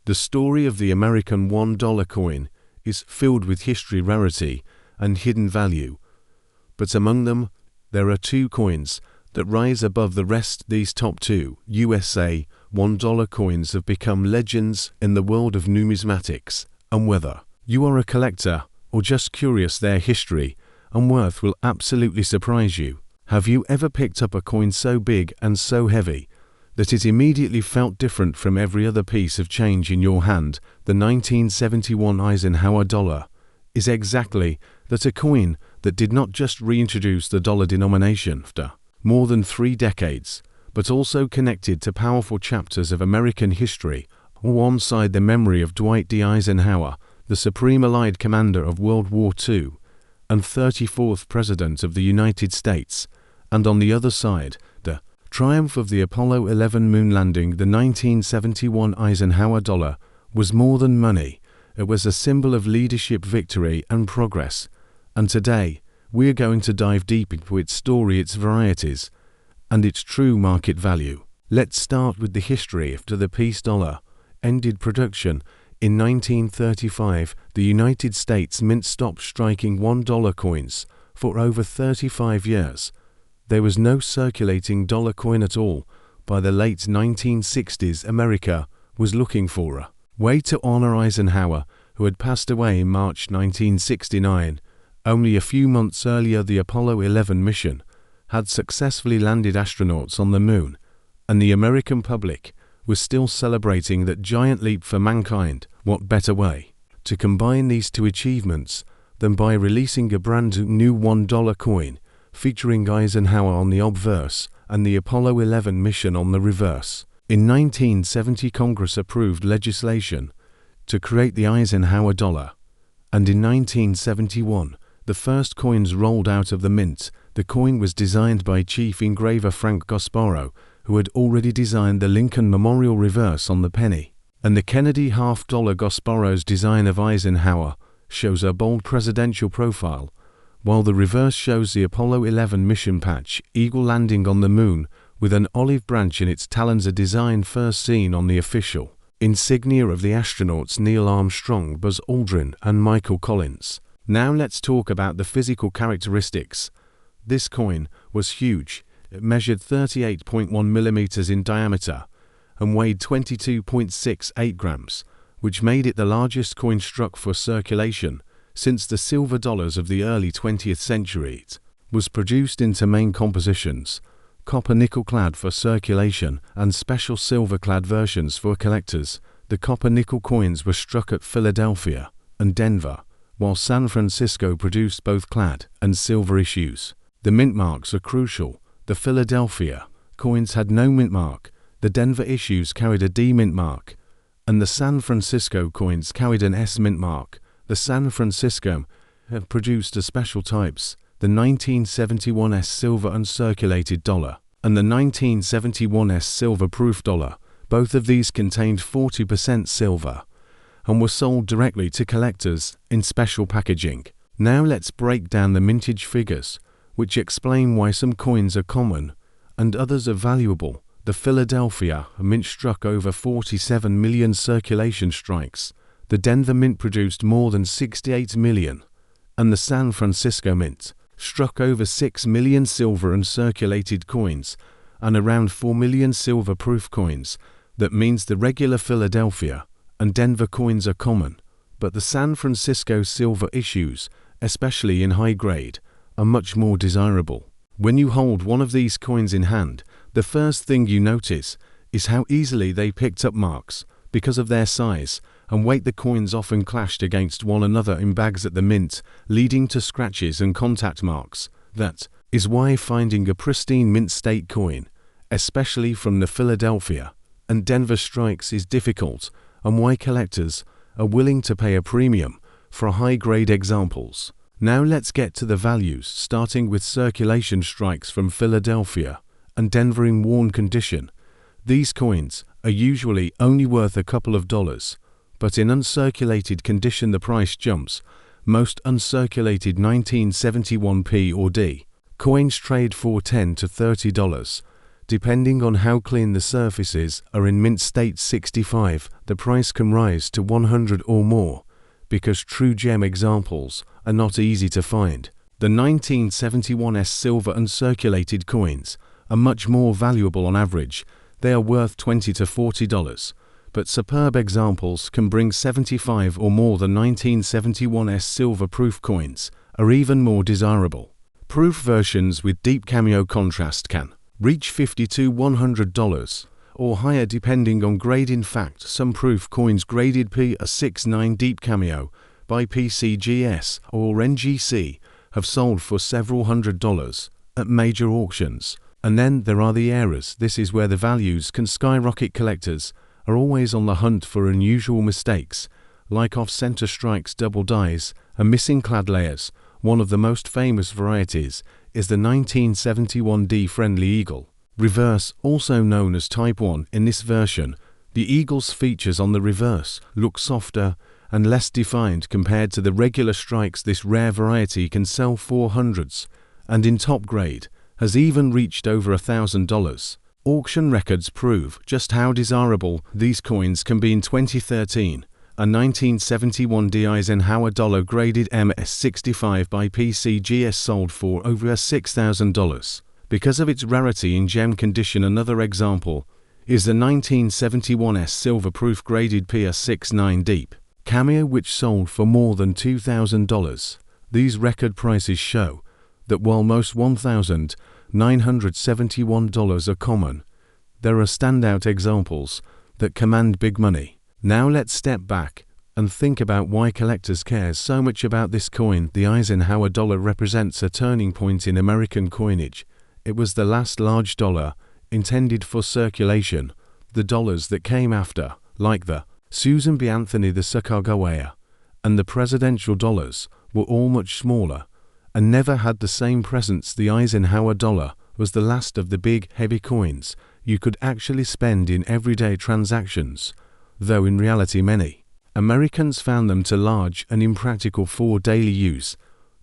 The story of the American $1 coin is filled with history, rarity, and hidden value. But among them, there are two coins that rise above the rest. These top two USA $1 coins have become legends in the world of numismatics, and whether you are a collector or just curious, their history and worth will absolutely surprise you. Have you ever picked up a coin so big and so heavy that it immediately felt different from every other piece of change in your hand? The 1971 Eisenhower dollar is exactly that, a coin that did not just reintroduce the dollar denomination after more than 3 decades, but also connected to powerful chapters of American history, alongside the memory of Dwight D. Eisenhower, the Supreme Allied Commander of World War II and 34th President of the United States, and on the other side, the triumph of the Apollo 11 moon landing. The 1971 Eisenhower dollar was more than money. It was a symbol of leadership, victory, and progress. And today, we're going to dive deep into its story, its varieties, and its true market value. Let's start with the history. After the peace dollar ended production in 1935, the United States Mint stopped striking $1 coins for over 35 years. There was no circulating dollar coin at all. By the late 1960s, America was looking for a way to honor Eisenhower, who had passed away in March 1969. Only a few months earlier, the Apollo 11 mission had successfully landed astronauts on the moon, and the American public was still celebrating that giant leap for mankind. What better way to combine these two achievements than by releasing a brand new $1 coin featuring Eisenhower on the obverse and the Apollo 11 mission on the reverse? In 1970, Congress approved legislation to create the Eisenhower dollar, and in 1971, the first coins rolled out of the mint. The coin was designed by chief engraver Frank Gasparro, who had already designed the Lincoln Memorial reverse on the penny, and the Kennedy $half. Gasparro's design of Eisenhower shows a bold presidential profile, while the reverse shows the Apollo 11 mission patch eagle landing on the moon with an olive branch in its talons, a design first seen on the official insignia of the astronauts Neil Armstrong, Buzz Aldrin, and Michael Collins. Now let's talk about the physical characteristics. This coin was huge. It measured 38.1 millimeters in diameter and weighed 22.68 grams, which made it the largest coin struck for circulation since the silver dollars of the early 20th century. It was produced into main compositions: copper nickel-clad for circulation and special silver-clad versions for collectors. The copper-nickel coins were struck at Philadelphia and Denver, while San Francisco produced both clad and silver issues. The mint marks are crucial. The Philadelphia coins had no mint mark, the Denver issues carried a D mint mark, and the San Francisco coins carried an S mint mark. The San Francisco have produced a special types: the 1971 S silver uncirculated dollar and the 1971 S silver proof dollar. Both of these contained 40% silver and were sold directly to collectors in special packaging. Now let's break down the mintage figures, which explain why some coins are common and others are valuable. The Philadelphia mint struck over 47 million circulation strikes. The Denver mint produced more than 68 million, and the San Francisco mint struck over 6 million silver uncirculated coins and around 4 million silver proof coins. That means the regular Philadelphia and Denver coins are common, but the San Francisco silver issues, especially in high grade, are much more desirable. When you hold one of these coins in hand, the first thing you notice is how easily they picked up marks. Because of their size and weight, the coins often clashed against one another in bags at the mint, leading to scratches and contact marks. That is why finding a pristine mint state coin, especially from the Philadelphia and Denver strikes, is difficult, and why collectors are willing to pay a premium for high-grade examples. Now let's get to the values, starting with circulation strikes from Philadelphia and Denver in worn condition. These coins are usually only worth a couple of dollars, but in uncirculated condition the price jumps. Most uncirculated 1971 P or D coins trade for $10 to $30. Depending on how clean the surfaces are in mint state 65, the price can rise to 100 or more, because true gem examples are not easy to find. The 1971s silver uncirculated coins are much more valuable on average. They are worth $20 to $40, but superb examples can bring 75 or more. The 1971s silver proof coins are even more desirable. Proof versions with deep cameo contrast can reach $50 to $100 or higher depending on grade. In fact, some proof coins graded P69 deep cameo by PCGS or NGC have sold for several $100s at major auctions. And then there are the errors. This is where the values can skyrocket. Collectors are always on the hunt for unusual mistakes, like off-center strikes, double dies, and missing clad layers. One of the most famous varieties is the 1971D Friendly Eagle reverse, also known as Type 1. In this version, the eagle's features on the reverse look softer and less defined compared to the regular strikes. This rare variety can sell for hundreds, and in top grade has even reached over $1,000. Auction records prove just how desirable these coins can be. In 2013, a 1971D Eisenhower dollar graded MS65 by PCGS sold for over $6,000 because of its rarity in gem condition. Another example is the 1971s silver proof graded PS69 deep cameo, which sold for more than $2,000. These record prices show that while most $1,971 are common, there are standout examples that command big money. Now let's step back and think about why collectors care so much about this coin. The Eisenhower dollar represents a turning point in American coinage. It was the last large dollar intended for circulation. The dollars that came after, like the Susan B. Anthony, the Sacagawea, and the presidential dollars, were all much smaller and never had the same presence. The Eisenhower dollar was the last of the big, heavy coins you could actually spend in everyday transactions, though in reality many Americans found them too large and impractical for daily use.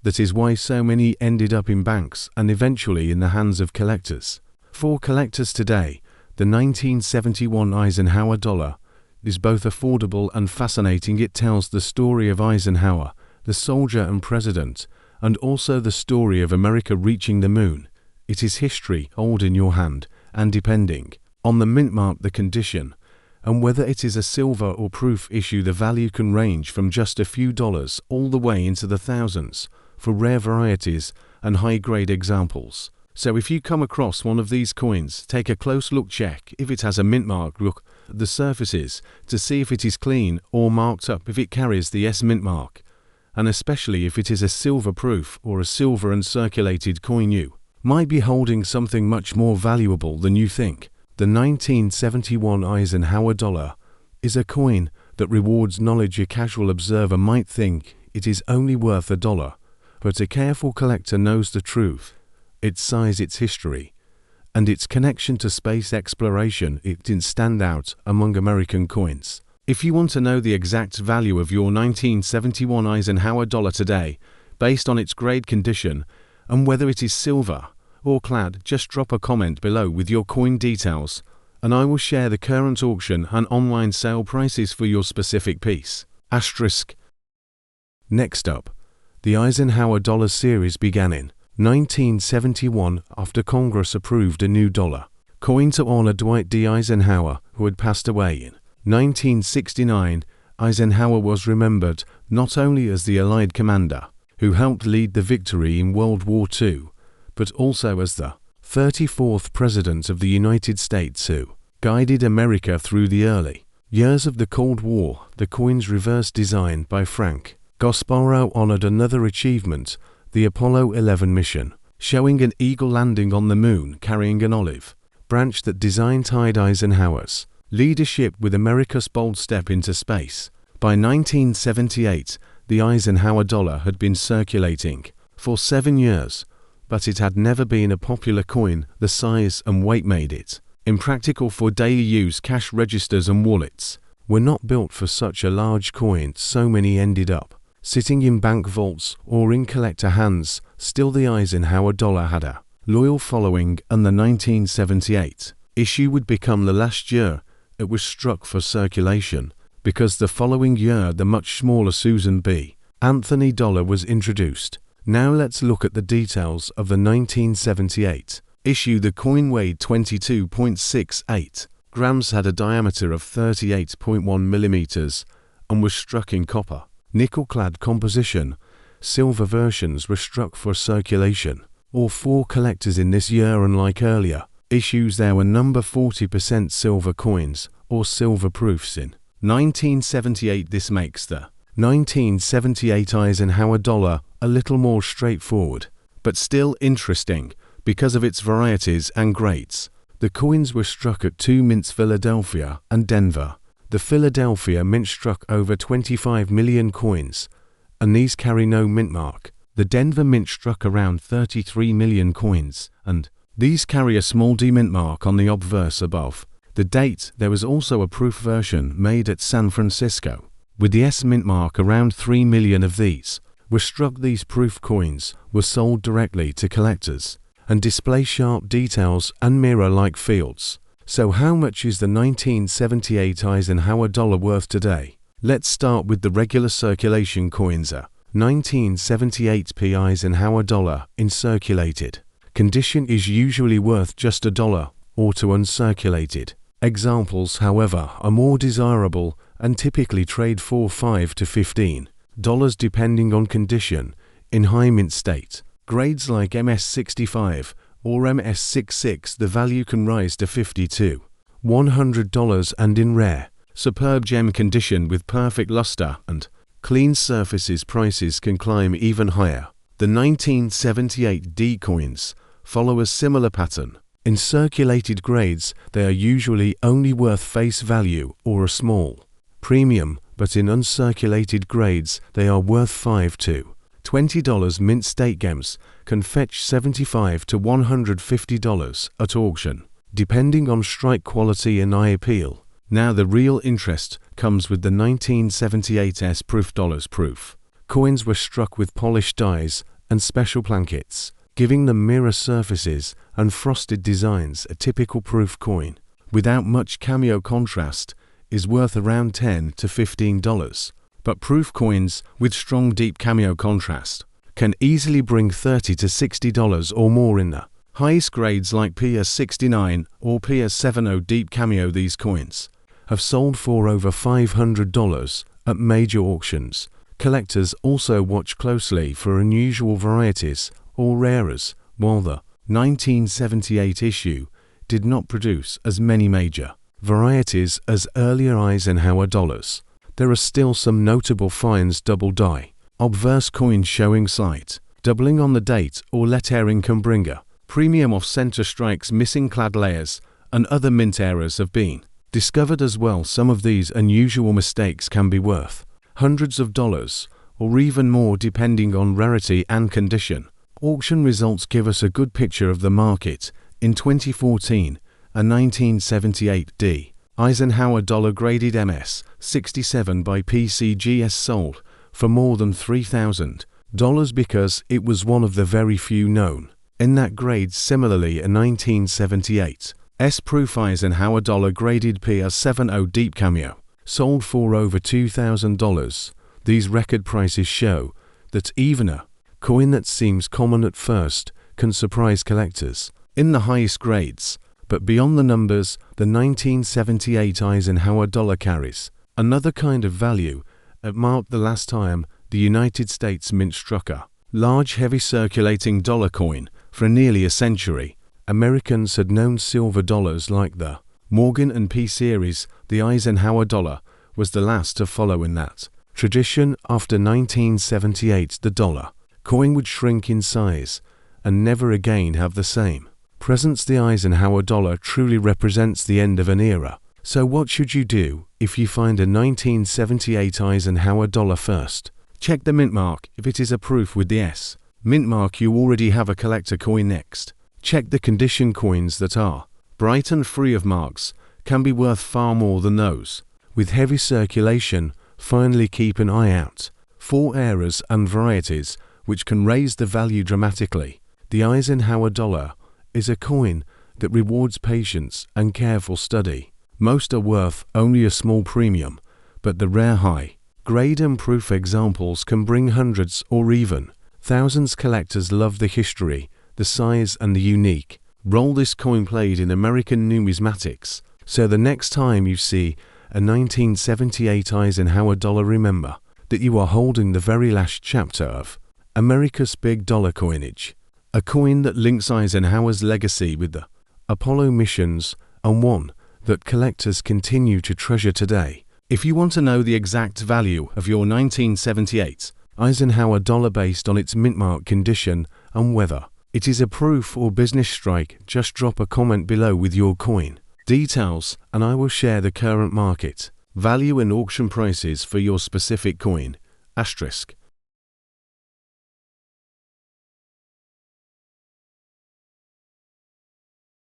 That is why so many ended up in banks and eventually in the hands of collectors. For collectors today, the 1971 Eisenhower dollar is both affordable and fascinating. It tells the story of Eisenhower, the soldier and president, and also the story of America reaching the moon. It is history, old in your hand, and depending on the mint mark, the condition, and whether it is a silver or proof issue, the value can range from just a few dollars all the way into the thousands for rare varieties and high-grade examples. So if you come across one of these coins, take a close look. Check if it has a mint mark. Look at the surfaces to see if it is clean or marked up, if it carries the S mint mark, and especially if it is a silver proof or a silver uncirculated coin. You might be holding something much more valuable than you think. The 1971 Eisenhower dollar is a coin that rewards knowledge. A casual observer might think it is only worth $1, but a careful collector knows the truth. Its size, its history, and its connection to space exploration, it didn't stand out among American coins. If you want to know the exact value of your 1971 Eisenhower dollar today, based on its grade, condition, and whether it is silver or clad, just drop a comment below with your coin details, and I will share the current auction and online sale prices for your specific piece. Asterisk. Next up, the Eisenhower dollar series began in 1971 after Congress approved a new dollar coin to honor Dwight D. Eisenhower, who had passed away in 1969. Eisenhower was remembered not only as the Allied commander who helped lead the victory in World War II, but also as the 34th President of the United States who guided America through the early years of the Cold War. The coin's reverse design by Frank Gasparro honored another achievement, the Apollo 11 mission, showing an eagle landing on the moon carrying an olive branch. That design tied Eisenhower's leadership with America's bold step into space. By 1978, the Eisenhower dollar had been circulating for 7 years, but it had never been a popular coin. The size and weight made it impractical for daily use. Cash registers and wallets were not built for such a large coin, so many ended up sitting in bank vaults or in collector hands. Still, the Eisenhower dollar had a loyal following, and the 1978 issue would become the last year it was struck for circulation, because the following year the much smaller Susan B. Anthony dollar was introduced. Now let's look at the details of the 1978 issue. The coin weighed 22.68 grams, had a diameter of 38.1 millimeters, and was struck in copper. Nickel-clad composition. Silver versions were struck for circulation, or for collectors in this year. Unlike earlier issues, there were number 40% silver coins, or silver proofs in 1978. This makes the 1978 Eisenhower dollar a little more straightforward, but still interesting because of its varieties and grades. The coins were struck at two mints, Philadelphia and Denver. The Philadelphia mint struck over 25 million coins, and these carry no mint mark. The Denver mint struck around 33 million coins, and these carry a small D mint mark on the obverse above the date. There was also a proof version made at San Francisco with the S mint mark. Around 3 million of these were struck. These proof coins were sold directly to collectors and display sharp details and mirror-like fields. So how much is the 1978 Eisenhower dollar worth today? Let's start with the regular circulation coins. A 1978 Eisenhower dollar in circulated condition is usually worth just $1 or to uncirculated examples, however, are more desirable and typically trade for $5 to $15 depending on condition. In high mint state grades like MS-65 or MS-66, the value can rise to $50 to $100, and in rare, superb gem condition with perfect luster and clean surfaces, prices can climb even higher. The 1978 D coins follow a similar pattern. In circulated grades, they are usually only worth face value or a small premium, but in uncirculated grades, they are worth $5 to $20. Mint state gems can fetch $75 to $150 at auction, depending on strike quality and eye appeal. Now the real interest comes with the 1978 S proof dollars. Proof coins were struck with polished dies and special plankets, giving them mirror surfaces and frosted designs. A typical proof coin, without much cameo contrast, is worth around $10 to $15, but proof coins with strong deep cameo contrast can easily bring $30 to $60 or more in the highest grades like PS69 or PS70 deep cameo. These coins have sold for over $500 at major auctions. Collectors also watch closely for unusual varieties or rares. While the 1978 issue did not produce as many major varieties as earlier Eisenhower dollars, there are still some notable finds. Double die obverse coins showing slight doubling on the date or lettering can bring a premium. Off-center strikes, missing clad layers, and other mint errors have been discovered as well. Some of these unusual mistakes can be worth hundreds of dollars or even more depending on rarity and condition. Auction results give us a good picture of the market. In 2014, a 1978 D Eisenhower dollar graded MS-67 by PCGS sold for more than $3,000 because it was one of the very few known in that grade. Similarly, a 1978 S-proof Eisenhower dollar graded PS70 deep cameo sold for over $2,000. These record prices show that even a coin that seems common at first can surprise collectors in the highest grades. But beyond the numbers, the 1978 Eisenhower dollar carries another kind of value. It marked the last time the United States mint struck a large, heavy circulating dollar coin for nearly a century. Americans had known silver dollars like the Morgan and P series. The Eisenhower dollar was the last to follow in that tradition. After 1978, the dollar coin would shrink in size and never again have the same presence. The Eisenhower dollar truly represents the end of an era. So what should you do if you find a 1978 Eisenhower dollar? First, check the mint mark. If it is a proof with the S mint mark, you already have a collector coin. Next, check the condition. Coins that are bright and free of marks can be worth far more than those with heavy circulation. Finally, keep an eye out for errors and varieties which can raise the value dramatically. The Eisenhower dollar is a coin that rewards patience and careful study. Most are worth only a small premium, but the rare high grade and proof examples can bring hundreds or even thousands. Collectors love the history, the size, and the unique role this coin played in American numismatics. So the next time you see a 1978 Eisenhower dollar, remember that you are holding the very last chapter of America's big dollar coinage, a coin that links Eisenhower's legacy with the Apollo missions, and one that collectors continue to treasure today. If you want to know the exact value of your 1978 Eisenhower dollar based on its mint mark condition and whether it is a proof or business strike, just drop a comment below with your coin details and I will share the current market value and auction prices for your specific coin. Asterisk.